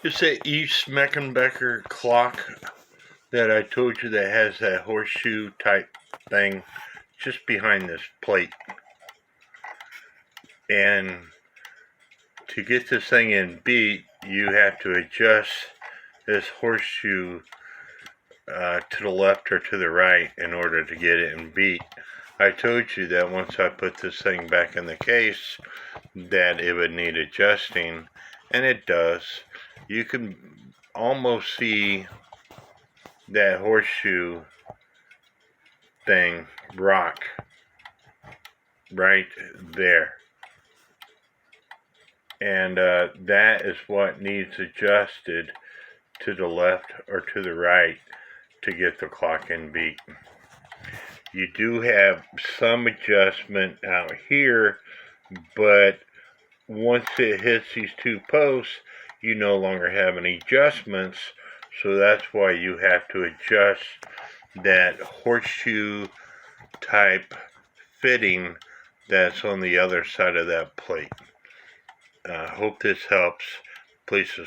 It's a E Schmeckenbecher clock that I told you that has that horseshoe type thing just behind this plate. And to get this thing in beat, you have to adjust this horseshoe to the left or to the right in order to get it in beat. I told you that once I put this thing back in the case that it would need adjusting, and it does. You can almost see that horseshoe thing rock right there, and that is what needs adjusted to the left or to the right to get the clock in beat. You do have some adjustment out here, but once it hits these two posts, you no longer have any adjustments, so that's why you have to adjust that horseshoe type fitting that's on the other side of that plate. Hope this helps. Please subscribe.